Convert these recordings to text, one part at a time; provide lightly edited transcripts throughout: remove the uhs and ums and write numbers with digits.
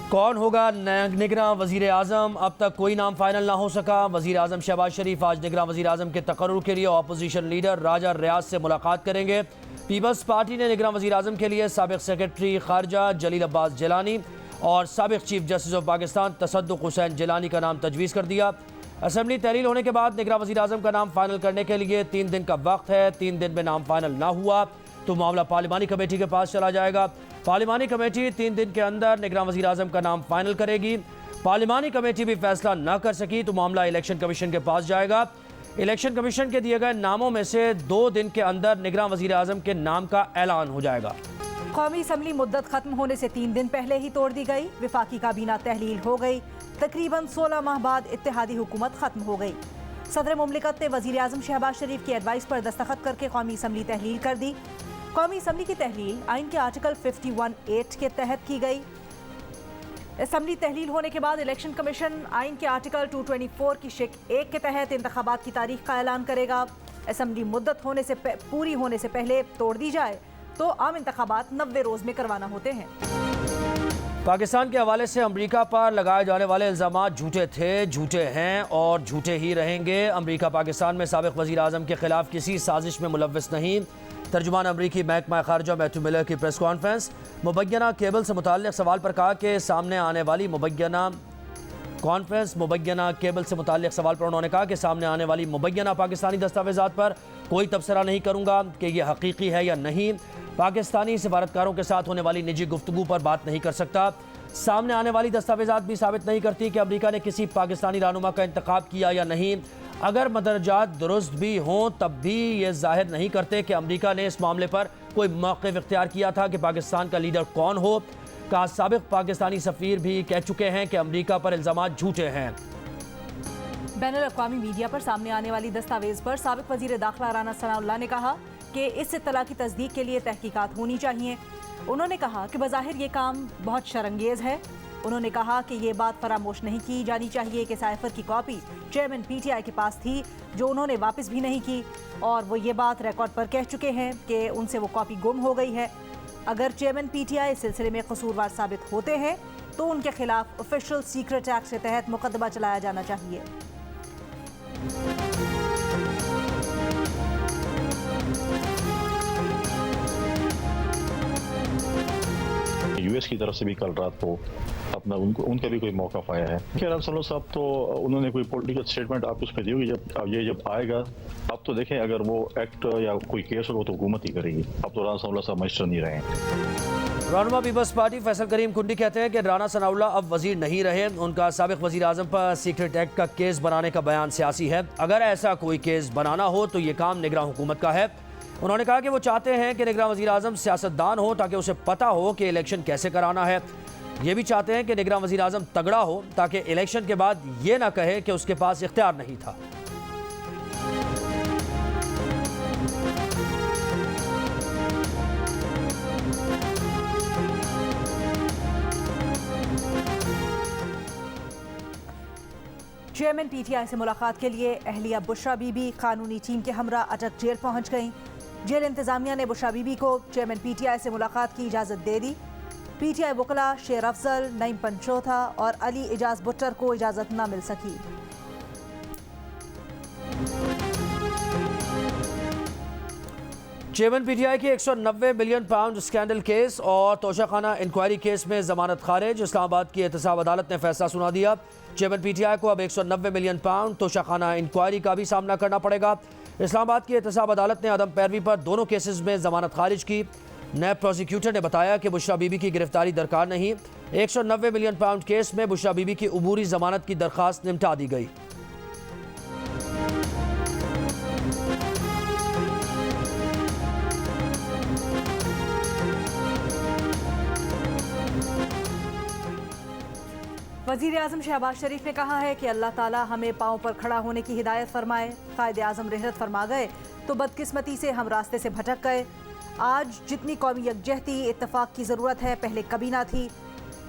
कौन होगा निगरां वज़ीर आज़म? अब तक कोई नाम फाइनल ना हो सका। वज़ीर आज़म शहबाज शरीफ आज निगरां वज़ीर आज़म के तकर्रुर के लिए अपोजिशन लीडर राजा रियाज से मुलाकात करेंगे। पीपल्स पार्टी ने निगरां वज़ीर आज़म के लिए साबिक़ सेक्रेटरी खारजा जलील अब्बास जिलानी और साबिक़ chief justice of Pakistan Tassaduq Hussain Jilani का नाम तजवीज़ कर दिया। असम्बली तहलील होने के बाद निगरां वज़ीर आज़म का नाम फाइनल करने के लिए 3 दिन का वक्त है। 3 दिन में नाम फाइनल ना हुआ तो मामला पार्लिमानी कमेटी के पास चला जाएगा। पार्लिमानी कमेटी 3 दिन के अंदर निगरां वज़ीर आज़म का नाम फाइनल करेगी। पार्लिमानी कमेटी भी फैसला न कर सकी तो मामला इलेक्शन कमीशन के पास जाएगा। इलेक्शन कमीशन के दिए गए नामों में से 2 दिन के अंदर निगरां वज़ीर आज़म के नाम का ऐलान हो जाएगा। कौमी असम्बली मुद्दत खत्म होने से 3 दिन पहले ही तोड़ दी गई। विफाकी काबीना तहलील हो गई। तकरीबन 16 माह बाद इत्तेहादी हुकूमत खत्म हो गई। सदर मुमलिकत ने वज़ीर आज़म शहबाज शरीफ की एडवाइस पर दस्तखत करके कौमी असम्बली तहलील कर दी। कौमी असम्बली की तहलील आइन के आर्टिकल 51(8) के तहत की गई। असम्बली तहलील होने के बाद इलेक्शन कमीशन आइन के आर्टिकल 224 की शिक 1 के तहत इंतखाबात की तारीख का ऐलान करेगा। असम्बली मुद्दत पूरी होने से पहले तोड़ दी जाए तो आम इंतखाबात 90 रोज़ में करवाना होते हैं। पाकिस्तान के हवाले से अमरीका पर लगाए जाने वाले इल्ज़ामात झूठे थे, झूठे हैं और झूठे ही रहेंगे। अमरीका पाकिस्तान में साबिक़ वज़ीर आज़म के खिलाफ किसी साजिश में मुलव्वस नहीं। तर्जुमान अमरीकी महकमा खारजा मैथ्यू मिलर की प्रेस कॉन्फ्रेंस। मुबैना केबल से मुताल्लिक़ सवाल पर कहा कि सामने आने वाली मुबैना केबल से मुताल्लिक़ सवाल पर उन्होंने कहा कि सामने आने वाली मुबैना पाकिस्तानी दस्तावेज़ात पर कोई तबसरा नहीं करूँगा कि यह हकीकी है या नहीं। पाकिस्तानी सफारतकारों के साथ होने वाली निजी गुफ्तगू पर बात नहीं कर सकता। सामने आने वाली दस्तावेज़ात भी साबित नहीं करती कि अमरीका ने किसी पाकिस्तानी रहनुमा का इंतखाब किया या नहीं। अगर मदरजात दुरुस्त भी हों तब भी ये जाहिर नहीं करते कि अमरीका ने इस मामले पर कोई मौक़िफ़ इख्तियार किया था कि पाकिस्तान का लीडर कौन हो। का साबिक़ पाकिस्तानी सफ़ीर भी कह चुके हैं कि अमरीका पर इल्ज़ामात झूठे हैं। बैनुल-अक़वामी मीडिया पर सामने आने वाली दस्तावेज़ पर साबिक़ वज़ीर दाखिला राना सनाउल्लाह ने कहा कि इस इत्तला की तस्दीक के लिए तहकीकात होनी चाहिए। उन्होंने कहा कि बज़ाहिर ये काम बहुत शर्मंगेज़ है। उन्होंने कहा कि ये बात फरामोश नहीं की जानी चाहिए कि साइफर की कॉपी चेयरमैन PTI के पास थी जो उन्होंने वापस भी नहीं की और वो ये बात रिकॉर्ड पर कह चुके हैं कि उनसे वो कॉपी गुम हो गई है। अगर चेयरमैन PTI इस सिलसिले में कसूरवार साबित होते हैं तो उनके खिलाफ ऑफिशियल सीक्रेट एक्ट के तहत मुकदमा चलाया जाना चाहिए। US की तरफ से भी कल रात को अपना उनका भी कोई मौका पाया है कि राम सल्लल्लाहु साहब तो उन्होंने कोई पॉलिटिकल स्टेटमेंट आप उसमें दी होगी जब आएगा। अब तो देखें अगर वो एक्ट या कोई केस हो तो हुकूमत ही करेगी। अब तो राना सल्लल्लाहु साहब मजिस्टर नहीं रहे। रहनुमा पीपल्स पार्टी फैसल करीम कुंडी कहते हैं कि राना सनाउल्लाह अब वजीर नहीं रहे। उनका साबिक़ वज़ीर आज़म पर सीक्रेट एक्ट का केस बनाने का बयान सियासी है। अगर ऐसा कोई केस बनाना हो तो ये काम निगरां हुकूमत का है। उन्होंने कहा कि वो चाहते हैं कि निगरां वज़ीर आज़म सियासतदान हो ताकि उसे पता हो कि इलेक्शन कैसे कराना है। ये भी चाहते हैं कि निगरां वज़ीर आज़म तगड़ा हो ताकि इलेक्शन के बाद ये ना कहे कि उसके पास इख्तियार नहीं था। चेयरमैन PTI से मुलाकात के लिए अहलिया बुशरा बीबी कानूनी टीम के हमरा अटक जेल पहुंच गईं। जेल इंतजामिया ने बुशरा बीबी को चेयरमैन PTI से मुलाकात की इजाज़त दे दी। PTI वकला शेर अफजल, नईम पंचोथा और अली इजाज बुट्टर को इजाज़त न मिल सकी। चेयरमैन PTI के 190 मिलियन पाउंड स्कैंडल केस और तोशाखाना इंक्वायरी केस में जमानत खारिज। इस्लामाबाद की एहतसाब अदालत ने फैसला सुना दिया। चेयरमैन PTI को अब 190 मिलियन पाउंड तोशाखाना इंक्वायरी का भी सामना करना पड़ेगा। इस्लामाबाद की एहतसाब अदालत ने अदम पैरवी पर दोनों केसेस में जमानत खारिज की। नैब प्रोसिक्यूटर ने बताया कि बुशरा बीबी की गिरफ्तारी दरकार नहीं। 190 मिलियन पाउंड केस में बुशरा बीबी की उबूरी जमानत की दरखास्त निपटा दी गई। वज़ीर आज़म शहबाज शरीफ ने कहा है कि अल्लाह ताला हमें पाँव पर खड़ा होने की हिदायत फरमाए। कायदे आज़म रहमत फरमा गए तो बदकिस्मती से हम रास्ते से भटक गए। आज जितनी कौमी यकजहती इत्तफाक की ज़रूरत है पहले कभी ना थी।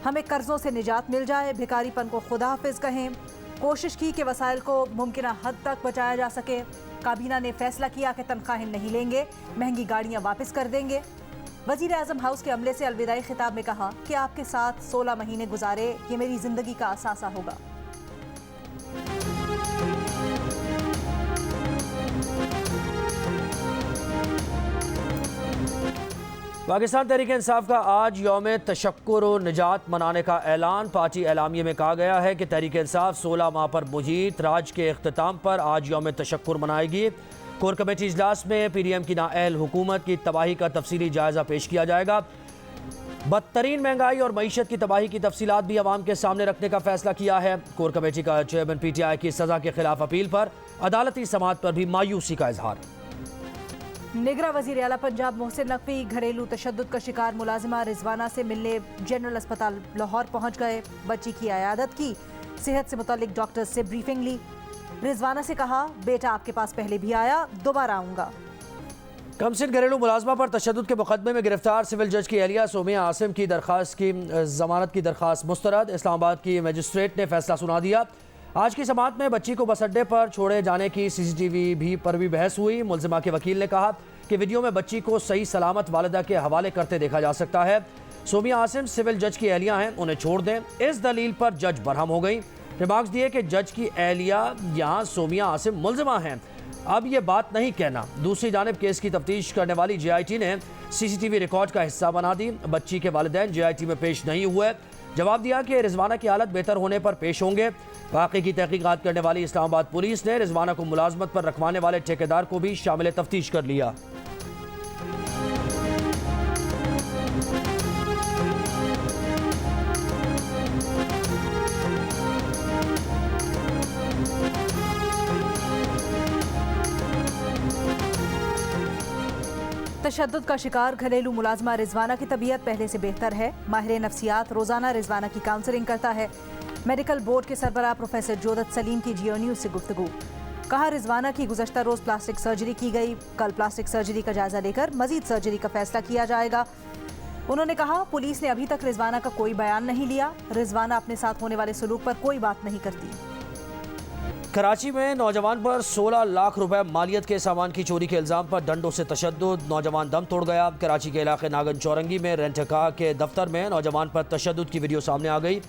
हमें कर्ज़ों से निजात मिल जाए, भिखारीपन को खुदा हाफिज़ कहें। कोशिश की कि वसाइल को मुमकिन हद तक बचाया जा सके। काबीना ने फैसला किया कि तनख्वाहें नहीं लेंगे, महंगी गाड़ियाँ वापस कर देंगे। वजीर आजम हाउस के अमले से अलविदाई खिताब में कहा कि आपके साथ 16 महीने गुजारे, ये मेरी जिंदगी का असासा होगा। पाकिस्तान तहरीक इंसाफ का आज यौम तशक्कुर व निजात मनाने का ऐलान। पार्टी एलामिये में कहा गया है कि तहरीक इंसाफ 16 माह पर मुजीत राज के अख्ताम पर आज यौम तशक्कुर मनाएगी। कोर कमेटी इजलास में PDM की नाअहल हुकूमत की तबाही का तफसीली जायजा पेश किया जाएगा। बदतरीन महंगाई और मईशत की तबाही की तफसीलात भी अवाम के सामने रखने का फैसला किया है। कोर कमेटी का चेयरमैन PTI की सजा के खिलाफ अपील पर अदालती समाअत पर भी मायूसी का इजहार। निगरां वज़ीर आला पंजाब मोहसिन नकवी घरेलू तशद्दुद का शिकार मुलाजिमा रिजवाना से मिलने जनरल अस्पताल लाहौर पहुंच गए। बच्ची की अयादत की, सेहत से मुतालिक डॉक्टर्स से ब्रीफिंग ली। रिजवाना से कहा, बेटा आपके पास पहले भी आया, दोबारा आऊंगा। कमसिन घरेलू मुलाजमा पर तशद्दुद के मुकदमे में गिरफ्तार सिविल जज की एहलिया सोमिया आसिम की दरखास्त की जमानत की दरखास्त मुस्तरद। इस्लामाबाद की मजिस्ट्रेट ने फैसला सुना दिया। आज की समाअत में बच्ची को बस अड्डे पर छोड़े जाने की CCTV पर भी बहस हुई। मुलजिमा के वकील ने कहा कि वीडियो में बच्ची को सही सलामत वालिदा के हवाले करते देखा जा सकता है। सोमिया आसिम सिविल जज की एहलिया हैं, उन्हें छोड़ दें। इस दलील पर जज बरहम हो गई। रिमार्क्स दिए कि जज की एहलिया यहाँ सोमिया आसिम मुलजिमा हैं, अब ये बात नहीं कहना। दूसरी जानिब केस की तफ्तीश करने वाली JIT ने CCTV रिकॉर्ड का हिस्सा बना दी। बच्ची के वालिदैन JIT में पेश नहीं हुए। जवाब दिया कि रिजवाना की हालत बेहतर होने पर पेश होंगे। वाक़े की तहकीकात करने वाली इस्लामाबाद पुलिस ने रिजवाना को मुलाजमत पर रखवाने वाले ठेकेदार को भी शामिल तफ्तीश कर लिया। तशद्दुद का शिकार घरेलू मुलाजमा रिजवाना की तबीयत पहले से बेहतर है। माहिर नफ्सियात रोजाना रिजवाना की काउंसलिंग करता है। मेडिकल बोर्ड के सरबराह प्रोफेसर जोदत सलीम की GEO न्यूज़ से गुफ्तगू। कहा, रिजवाना की गुज़श्ता रोज़ प्लास्टिक सर्जरी की गई। कल प्लास्टिक सर्जरी का जायजा लेकर मजीद सर्जरी का फैसला किया जाएगा। उन्होंने कहा, पुलिस ने अभी तक रिजवाना का कोई बयान नहीं लिया। रिजवाना अपने साथ होने वाले सलूक पर कोई बात नहीं करती। कराची में नौजवान पर 16 लाख रुपए मालियत के सामान की चोरी के इल्ज़ाम पर डंडों से तशद्दुद, नौजवान दम तोड़ गया। कराची के इलाके नागन चौरंगी में रेंटका के दफ्तर में नौजवान पर तशद्दुद की वीडियो सामने आ गई।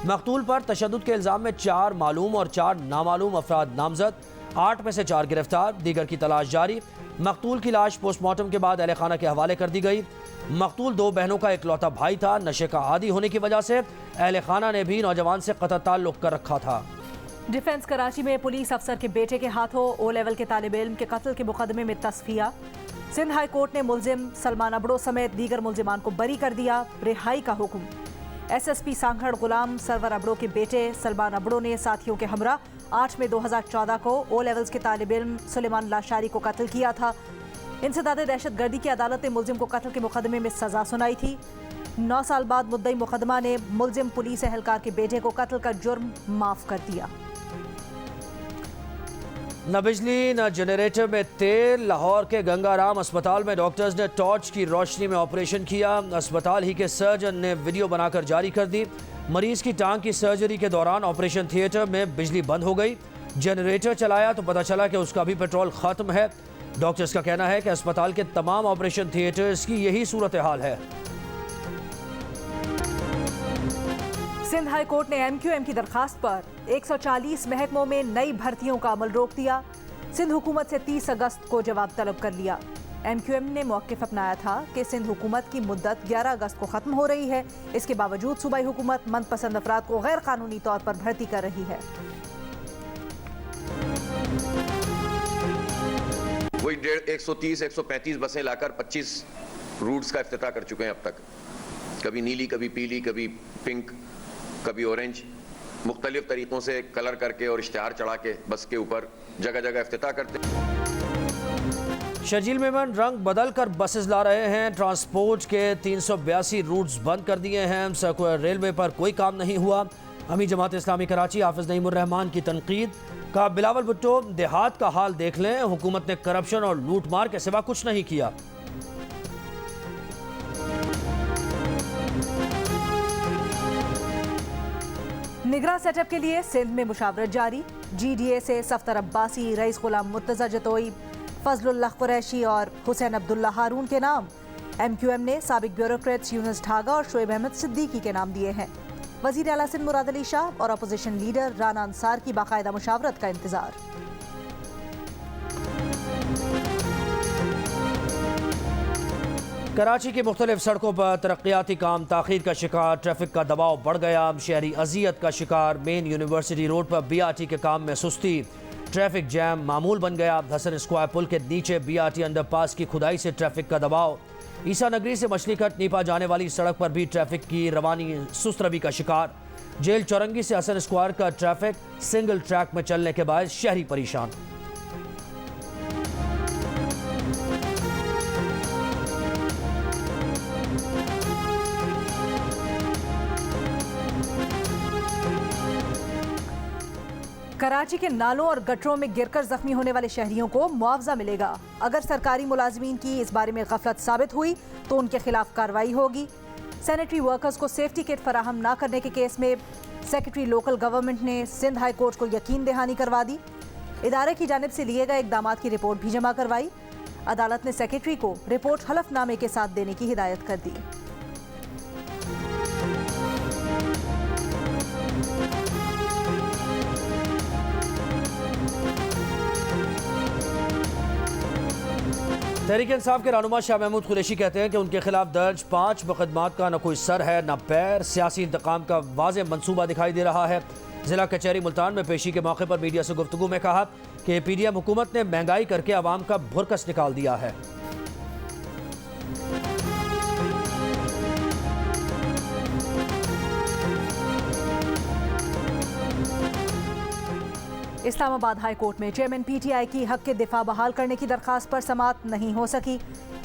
मकतूल पर तशद्दुद के इल्ज़ाम में 4 मालूम और 4 नामालूम अफराद नामजद, 8 में से 4 गिरफ्तार, दीगर की तलाश जारी। मकतूल की लाश पोस्टमार्टम के बाद अहले खाना के हवाले कर दी गई। मकतूल 2 बहनों का इकलौता भाई था। नशे का आदी होने की वजह से अहले खाना ने भी नौजवान से क़त्ल ताल्लुक़ कर रखा था। डिफेंस कराची में पुलिस अफसर के बेटे के हाथों O लेवल के तालिब इल्म के कत्ल के मुकदमे में तस्फिया। सिंध हाई कोर्ट ने मुलजिम सलमान अबड़ो समेत दीगर मुलजिमान को बरी कर दिया। रिहाई का हुक्म। SSP सांघड़ गुलाम सरवर अबड़ो के बेटे सलमान अबड़ो ने साथियों के हमरा 8 मई 2014 को O लेवल्स के तालिब इल्म सुलेमान लाशारी को कत्ल किया था। इंसदाद दहशत गर्दी की अदालत ने मुलजिम को कत्ल के मुकदमे में सजा सुनाई थी। 9 साल बाद मुद्दई मुकदमा ने मुलजिम पुलिस एहलकार के बेटे को कत्ल का जुर्म माफ कर दिया। न बिजली न जनरेटर में तेल। लाहौर के गंगाराम अस्पताल में डॉक्टर्स ने टॉर्च की रोशनी में ऑपरेशन किया। अस्पताल ही के सर्जन ने वीडियो बनाकर जारी कर दी। मरीज की टांग की सर्जरी के दौरान ऑपरेशन थिएटर में बिजली बंद हो गई। जनरेटर चलाया तो पता चला कि उसका भी पेट्रोल खत्म है। डॉक्टर्स का कहना है कि अस्पताल के तमाम ऑपरेशन थिएटर्स की यही सूरत हाल है। सिंध हाई कोर्ट ने MQM की दरखास्त पर 140 महकमों में नई भर्तियों का अमल रोक दिया। सिंध हुकूमत से 30 अगस्त को जवाब तलब कर लिया। MQM ने मौक़िफ़ अपनाया था कि सिंध हुकूमत की मुद्दत 11 अगस्त को ख़त्म हो रही है। इसके बावजूद सूबाई हुकूमत मनपसंद अफराद को गैर कानूनी तौर पर भर्ती कर रही है। वही 130-135 बसें लाकर 25 रूट्स का इफ्तिताह कर चुके हैं अब तक। कभी नीली, कभी पीली, कभी पिंक, कभी ऑरेंज, मुख्तलिफ तरीक़ों से कलर करके और इश्तिहार चढ़ा के बस के ऊपर जगह जगह इफ्तिताह करते हैं। शर्जील मेमन रंग बदल कर बसेस ला रहे हैं। ट्रांसपोर्ट के 382 रूट्स बंद कर दिए हैं। सर्कुलर रेलवे पर कोई काम नहीं हुआ। अमीर जमात इस्लामी कराची हाफिज नईमुर रहमान की तनकीद। कहा, बिलावल भुट्टो देहात का हाल देख लें, हुकूमत ने करप्शन और लूट मार के सिवा कुछ नहीं किया। निगरां सेटअप के लिए सिंध में मुशावरत जारी। GDA से सफ्तर अब्बासी, रईस गुलाम मुर्तज़ा जतोई, फजलुल्लाह कुरैशी और हुसैन अब्दुल्ला हारून के नाम। MQM ने साबिक ब्यूरोक्रेट्स यूनुस ढागा और शोएब अहमद सिद्दीकी के नाम दिए हैं। वजीर आला सिंध मुराद अली शाह और अपोजिशन लीडर राना अंसार की बाकायदा मुशावरत का इंतजार। कराची की मुख्तलिफ सड़कों पर तरक्याती काम ताखीर का शिकार, ट्रैफिक का दबाव बढ़ गया, शहरी अजियत का शिकार। मेन यूनिवर्सिटी रोड पर BRT के काम में सुस्ती, ट्रैफिक जैम मामूल बन गया। हसन स्क्वायर पुल के नीचे BRT अंडरपास की खुदाई से ट्रैफिक का दबाव। ईसा नगरी से मछलीकट नीपा जाने वाली सड़क पर भी ट्रैफिक की रवानी सुस्त रवी का शिकार। जेल चौरंगी से हसन स्क्वायर का ट्रैफिक सिंगल ट्रैक में चलने के बाद शहरी परेशान। कराची के नालों और गटरों में गिरकर जख्मी होने वाले शहरियों को मुआवजा मिलेगा। अगर सरकारी मुलाजमीन की इस बारे में गफलत साबित हुई तो उनके खिलाफ कार्रवाई होगी। सैनिटरी वर्कर्स को सेफ्टी किट फराहम न करने के केस में सेक्रेटरी लोकल गवर्नमेंट ने सिंध हाई कोर्ट को यकीन दहानी करवा दी। इदारे की जानिब से लिए गए इकदामात की रिपोर्ट भी जमा करवाई। अदालत ने सेक्रेटरी को रिपोर्ट हलफनामे के साथ देने की हिदायत कर दी। तहरीक इंसाफ के रहनुमा शाह महमूद कुरैशी कहते हैं कि उनके खिलाफ दर्ज 5 मुकदमात का न कोई सर है न पैर, सियासी इंतकाम का वाज़ेह मंसूबा दिखाई दे रहा है। जिला कचहरी मुल्तान में पेशी के मौके पर मीडिया से गुफ्तगू में कहा कि PDM हुकूमत ने महंगाई करके आवाम का भुरकस निकाल दिया है। इस्लामाबाद हाई कोर्ट में चेयरमैन PTI की हक के दिफा बहाल करने की दरखास्त पर समाअत नहीं हो सकी।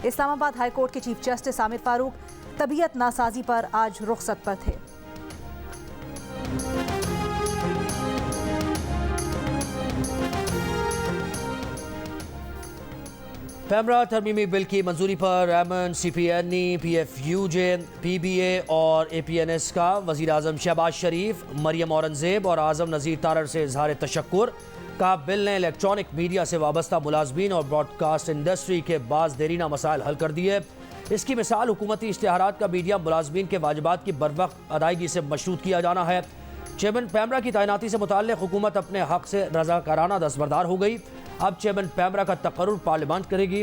इस्लामाबाद हाई कोर्ट के चीफ जस्टिस आमिर फारूक तबीयत नासाजी पर आज रुखसत पर थे। पैमरा तरमीमी बिल की मंजूरी पर एमन, CPNE, PFUJ, PBA और APNS का वज़ीर आज़म शहबाज शरीफ, मरियम औरंगज़ेब और आज़म नज़ीर तारड़ से इजहार तशक्कुर। का बिल ने इलेक्ट्रॉनिक मीडिया से वाबस्ता मुलाजमीन और ब्रॉडकास्ट इंडस्ट्री के बाज़ देरीना मसाइल हल कर दिए। इसकी मिसाल हुकूमती इश्तिहारात का मीडिया मुलाजमीन के वाजिबात की बरवक्त अदायगी से मशरूत किया जाना है। चेयरमैन पैमरा की तैनाती से मुताल्लिक़ हुकूमत अपने हक से रज़ाकाराना दस्तबरदार हो गई। अब चेयरमैन पैमरा का तकर्रुर पार्लियामेंट करेगी।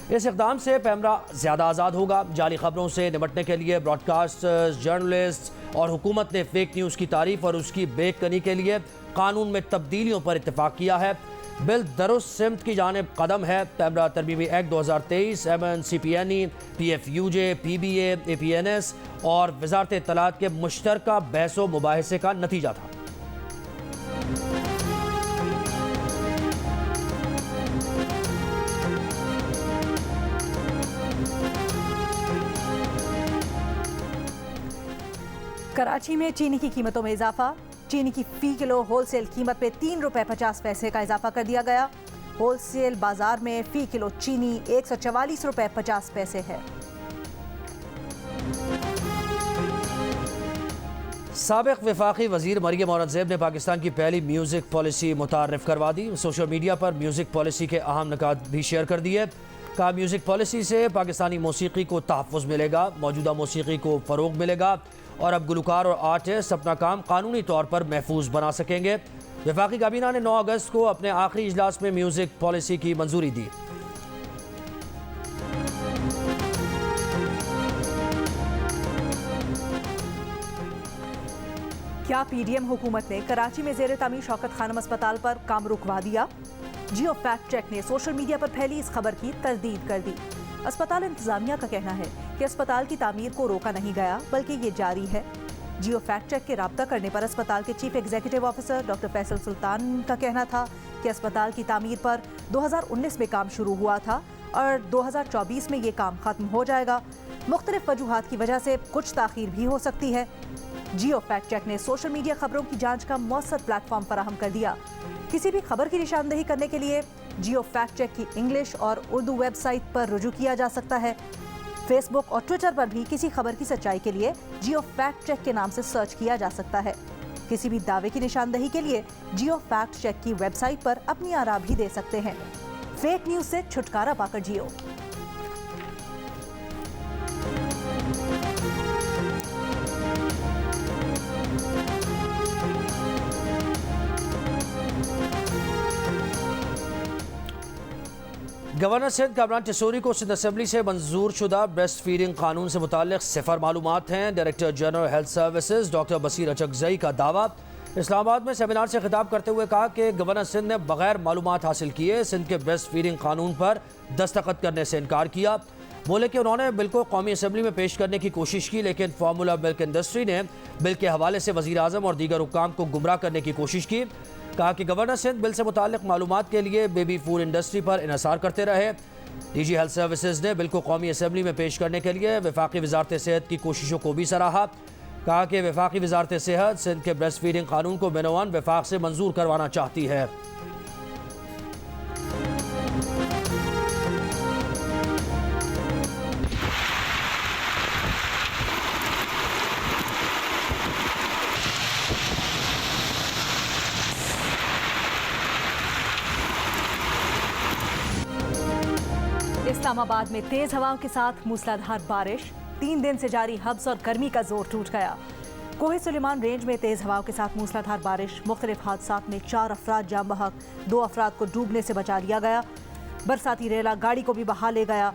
इस इक़दाम से पैमरा ज़्यादा आज़ाद होगा। जाली खबरों से निपटने के लिए ब्रॉडकास्टर्स, जर्नलिस्ट और हुकूमत ने फेक न्यूज़ की तारीफ और उसकी बेकनी के लिए कानून में तब्दीलियों पर इत्तेफाक किया है। बिल दुरुस्त सिमत की जानिब कदम है। पैमरा तरमीमी एक्ट 2023 एमन, CPNE, PFUJ, PBA, APNS और वजारत इत्तलात के मुश्तरका बहस व मुबाहिसे का नतीजा था। कराची में चीनी की कीमतों में इजाफा। चीनी की फी किलो होलसेल कीमत में ₹3.50 का इजाफा कर दिया गया। होलसेल बाजार में फी किलो चीनी ₹144.50 है। साबिक वफाकी वजीर मरियम औरंगज़ेब ने पाकिस्तान की पहली म्यूज़िक पॉलिसी मुतारफ़ करवा दी। सोशल मीडिया पर म्यूज़िक पॉलिसी के अहम निकात भी शेयर कर दिए। कहा म्यूज़िक पॉलिसी से पाकिस्तानी मौसीकी को तहफ़्फ़ुज़ मिलेगा, मौजूदा मौसीकी को फ़रोग़ मिलेगा और अब गुलकार और आर्टिस्ट अपना काम कानूनी तौर पर महफूज बना सकेंगे। वफाकी काबीना ने 9 अगस्त को अपने आखिरी इजलास में म्यूज़िक पॉलिसी की मंजूरी दी। क्या PDM हुकूमत ने कराची में ज़ेर तामीर शौकत खानम अस्पताल पर काम रुकवा दिया? जियो फैक्ट चेक ने सोशल मीडिया पर फैली इस खबर की तरदीद कर दी। अस्पताल इंतजामिया का कहना है कि अस्पताल की तामीर को रोका नहीं गया बल्कि ये जारी है। जियो फैक्ट चेक के राब्ता करने पर अस्पताल के chief executive officer doctor Faisal Sultan का कहना था कि अस्पताल की तामीर पर 2019 में काम शुरू हुआ था और 2024 में ये काम खत्म हो जाएगा। मुख्तलिफ वजूहात की वजह से कुछ ताखीर भी हो सकती है। जियो फैक्ट चेक ने सोशल मीडिया खबरों की जांच का मौसर प्लेटफॉर्म फराहम कर दिया। किसी भी खबर की निशानदही करने के लिए जियो फैक्ट चेक की इंग्लिश और उर्दू वेबसाइट पर रुजू किया जा सकता है। फेसबुक और ट्विटर पर भी किसी खबर की सच्चाई के लिए जियो फैक्ट चेक के नाम से सर्च किया जा सकता है। किसी भी दावे की निशानदही के लिए जियो फैक्ट चेक की वेबसाइट पर अपनी आरा भी दे सकते हैं। फेक न्यूज से छुटकारा पाकर जियो। गवर्नर सिंध कामरान टिसोरी को सिंध असम्बली से मंजूर शुदा ब्रेस्ट फीडिंग कानून से मुताल्लिक सिफर मालूमात हैं। Director general health services doctor Basir Achakzai का दावा। इस्लामाबाद में सेमिनार से खिताब करते हुए कहा कि गवर्नर सिंध ने बगैर मालूमात हासिल किए सिंध के ब्रेस्ट फीडिंग कानून पर दस्तखत करने से इनकार किया। बोले कि उन्होंने बिल को कौमी असम्बली में पेश करने की कोशिश की, लेकिन फार्मूला मिल्क इंडस्ट्री ने बिल के हवाले से वज़ीर आज़म और दीगर हुक्काम को गुमराह करने की कोशिश की। कहा कि गवर्नर सिंध बिल से मुताल्लिक मालूमात के लिए बेबी फूड इंडस्ट्री पर इन्हिसार करते रहे। डीजी हेल्थ सर्विसेज ने बिल को कौमी असम्बली में पेश करने के लिए वफाकी वजारत सेहत की कोशिशों को भी सराहा। कहा कि वफाकी वजारत सेहत सिंध के ब्रेस्ट फीडिंग कानून को बिनौन वफाक से मंजूर करवाना चाहती है। इस्लामाबाद में तेज हवाओं के साथ मूसलाधार बारिश। 3 दिन से जारी हब्स और गर्मी का जोर टूट गया। कोहे सुलेमान रेंज में तेज हवाओं के साथ मूसलाधार बारिश। मुख्तलिफ हादसात में 4 अफराद जाम बहक, 2 अफराद को डूबने से बचा लिया गया। बरसाती रेला गाड़ी को भी बहा ले गया।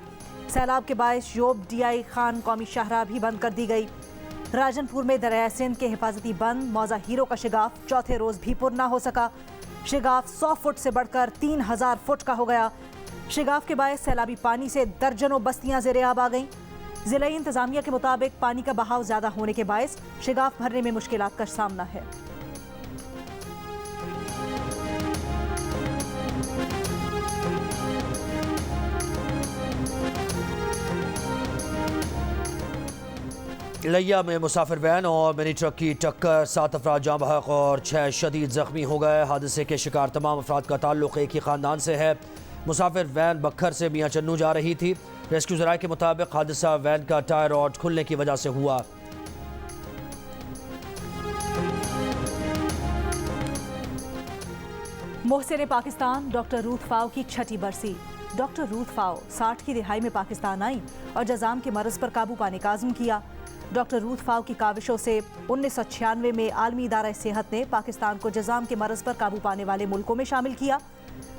सैलाब के बायस योब DI खान कौमी शाहराह भी बंद कर दी गई। राजनपुर में दरिया सिंध के हिफाजती बंद मौजा हीरो का शिगाफ चौथे रोज भी पुर ना हो सका। शिगाफ 100 फुट से बढ़कर 3000 फुट का हो गया। शिगाफ के बायस सैलाबी पानी से दर्जनों बस्तियां ज़ेर-ए-आब आ गईं। ज़िला इंतजामिया के मुताबिक पानी का बहाव ज़्यादा होने के बायस शिगाफ भरने में मुश्किलात का सामना है। लिया में मुसाफिर वैन और मिनी ट्रक की टक्कर, 7 अफराद जाँ बहक और 6 शदीद जख्मी हो गए। हादसे के शिकार तमाम अफराद का ताल्लुक एक ही ख़ानदान से है। मुसाफिर वैन बखर से मियाँ चन्नू जा रही थी। रेस्क्यू ज़राए के मुताबिक हादसा वैन का टायर रॉड खुलने की वजह से हुआ। मोहसिन पाकिस्तान डॉक्टर रूथ फाओ की 6ठी बरसी। डॉक्टर रूथ फाओ 60 की दिहाई में पाकिस्तान आई और जजाम के मरज़ पर काबू पाने का आज़म किया। डॉक्टर रूथ फाओ की काविशों से 1996 में आलमी इदारा सेहत ने पाकिस्तान को जजाम के मरज़ पर काबू पाने वाले मुल्कों में शामिल किया।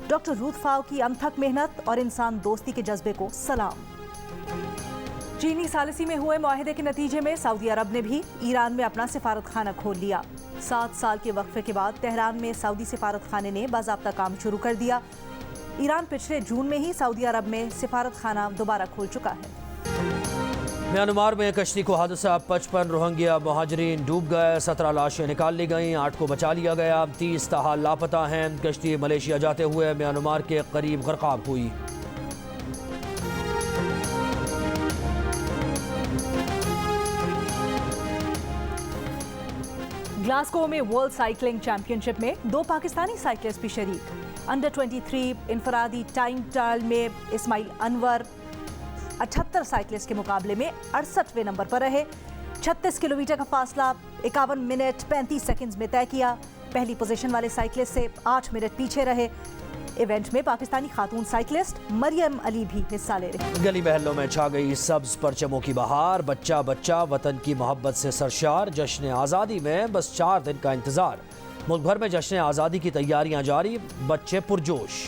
डॉक्टर रूथ फाओ की अनथक मेहनत और इंसान दोस्ती के जज्बे को सलाम। चीनी सालिसी में हुए मुआहदे के नतीजे में सऊदी अरब ने भी ईरान में अपना सिफारत खाना खोल लिया। 7 साल के वक्फे के बाद तेहरान में सऊदी सिफारत खाने ने बाज़ाब्ता काम शुरू कर दिया। ईरान पिछले जून में ही सऊदी अरब में सिफारत खाना दोबारा खोल चुका है। म्यांमार में कश्ती को हादसा, 55 रोहिंग्या महाजरीन डूब गए। 17 लाशें निकाल ली गईं, 8 को बचा लिया गया। 30 ताहाल लापता हैं। कश्ती मलेशिया जाते हुए म्यांमार के करीब गर्काब हुई। ग्लासगो में वर्ल्ड साइकिलिंग चैंपियनशिप में 2 पाकिस्तानी साइकिलिस्ट भी शरीक। अंडर 23 इनफरादी टाइम ट्रायल में इस्माइल अनवर 78 साइकिलिस्ट के मुकाबले में 68वें नंबर पर रहे। 36 किलोमीटर का फासला 51 मिनट 35 सेकंड्स में तय किया। पहली पोजीशन वाले साइकिलिस्ट से 8 मिनट पीछे रहे। इवेंट में पाकिस्तानी खातून साइकिलिस्ट मरियम अली भी हिस्सा ले रही। गली महलों में छा गई सब्ज परचमों की बहार। बच्चा बच्चा वतन की मोहब्बत से सरशार। जश्न आज़ादी में बस 4 दिन का इंतजार। मुल्क भर में जश्न आज़ादी की तैयारियां जारी, बच्चे पुरजोश।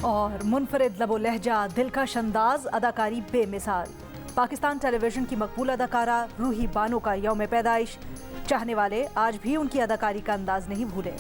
और मुनफरिद लबो लहजा, दिलकश अंदाज, अदाकारी बेमिसाल। पाकिस्तान टेलीविजन की मकबूल अदाकारा रूही बानो का यौम पैदाइश। चाहने वाले आज भी उनकी अदाकारी का अंदाज नहीं भूले।